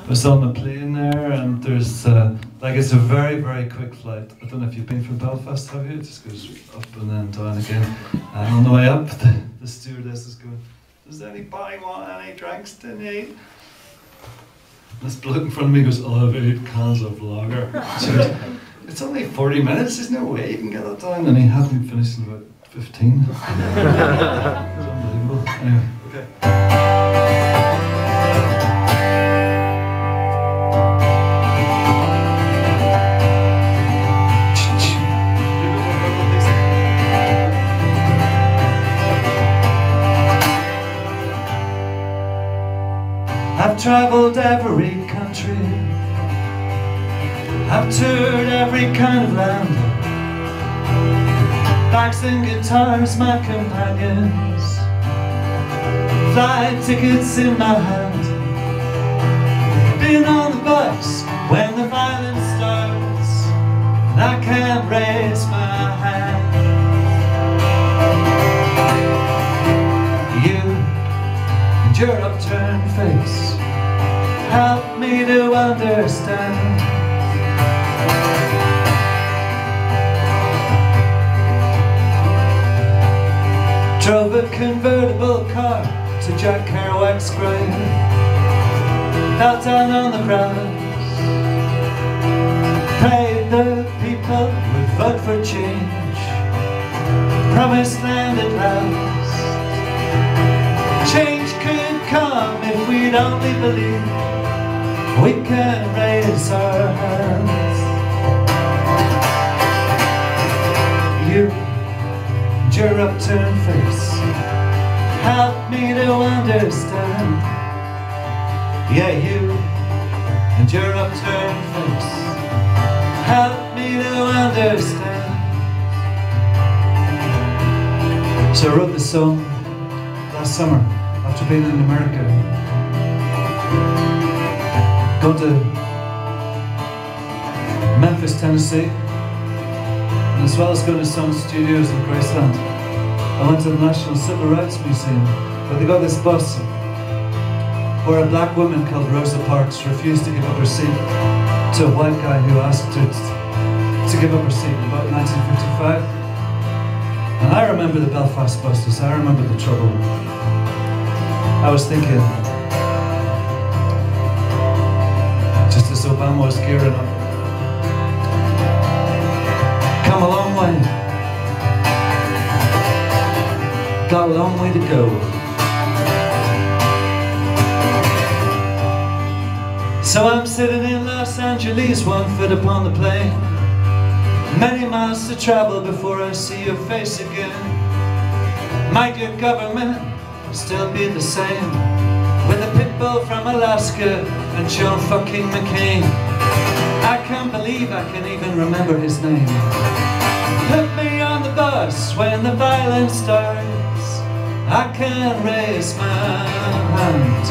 was on the plane there, and there's like it's a very, very quick flight. I don't know if you've been from Belfast, have you? It just goes up and then down again. And on the way up, the stewardess is going, "Does anybody want any drinks tonight?" This bloke in front of me goes, "Oh, I've 8 cans of lager." She goes, "It's only 40 minutes, there's no way you can get that down." And he hadn't finished in about 15. It's unbelievable. Anyway, okay. I've travelled every country, I've toured every kind of land. Bags and guitars, my companions, flight tickets in my hand. Been on the bus when the violence starts, and I can't raise my hand. You and your upturned face help me to understand. Drove a convertible car to Jack Kerouac's grave, fell down on the grass, prayed the people would vote for change, promised land at last. Change could come if we'd only believe. We can raise our hands. You and your upturned face help me to understand. Yeah, you and your upturned face help me to understand. So I wrote this song last summer after being in America. Gone to Memphis, Tennessee, and as well as going to some studios in Graceland, I went to the National Civil Rights Museum, where they got this bus where a black woman called Rosa Parks refused to give up her seat to a white guy who asked her to give up her seat in about 1955. And I remember the Belfast buses, I remember the trouble. I was thinking, just as Obama was gearing up, come a long way, got a long way to go. So I'm sitting in Los Angeles, 1 foot upon the plane, many miles to travel before I see your face again. Might your government still be the same, with a pit bull from Alaska and John fucking McCain? I can't believe I can even remember his name. Put me on the bus when the violence starts, I can't raise my hand.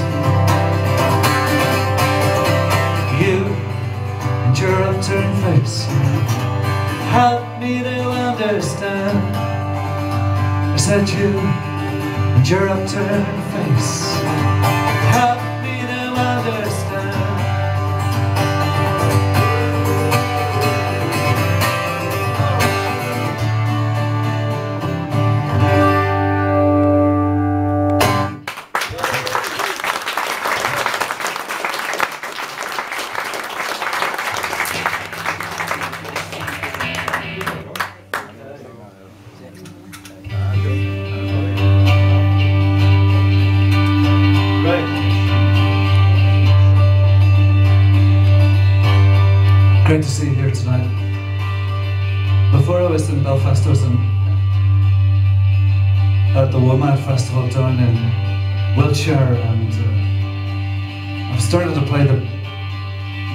You and your upturned face help me to understand. I said you and your upturned face help me to understand. Great to see you here tonight. Before I was in Belfast, I was at the WOMAD Festival down in Wiltshire, and I've started to play the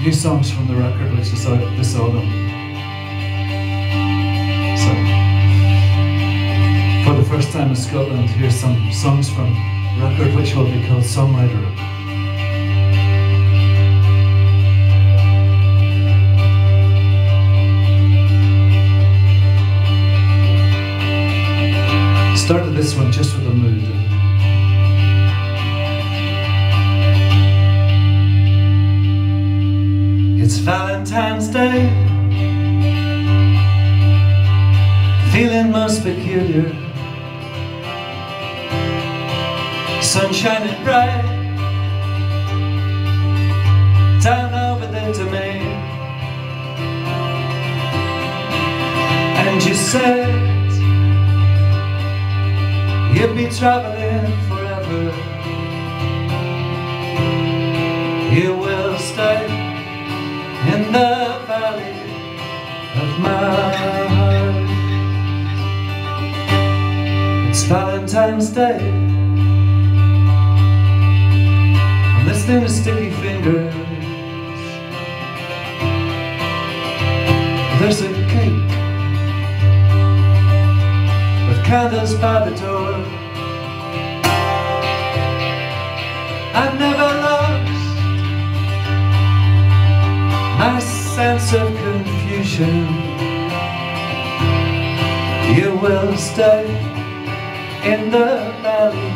new songs from the record, which is out this autumn. So, for the first time in Scotland, here's some songs from a record which will be called Songwriter. Started this one just with a mood. It's Valentine's Day, feeling most peculiar. Sun shining bright down over the domain, and you said you'd be traveling forever. You will stay in the valley of my heart. It's Valentine's Day, I'm listening to sticky fingers. There's a cake with candles by the door. I've never lost my sense of confusion. You will stay in the valley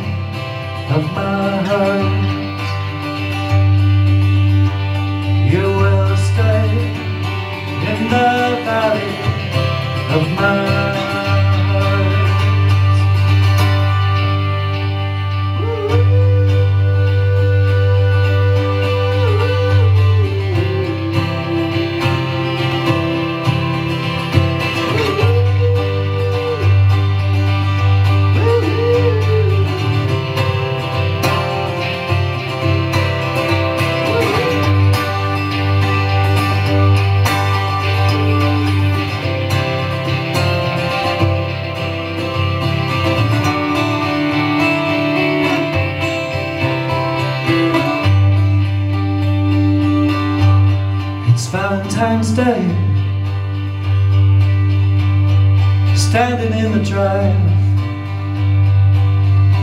of my heart. You will stay in the valley of my heart. Valentine's Day, standing in the drive.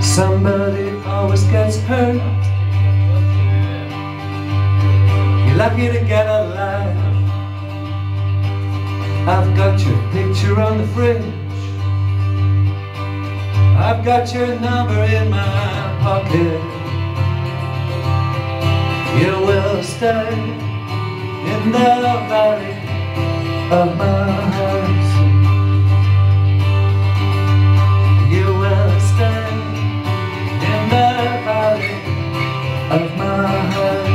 Somebody always gets hurt. You're lucky to get alive. I've got your picture on the fridge. I've got your number in my pocket. You will stay in the valley of my heart. You will stay in the valley of my heart.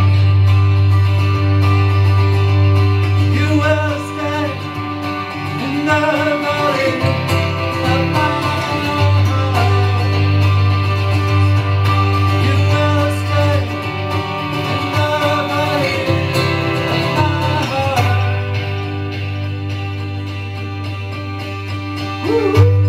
You will stay in the valley of my heart. You will stay in the valley. Woo!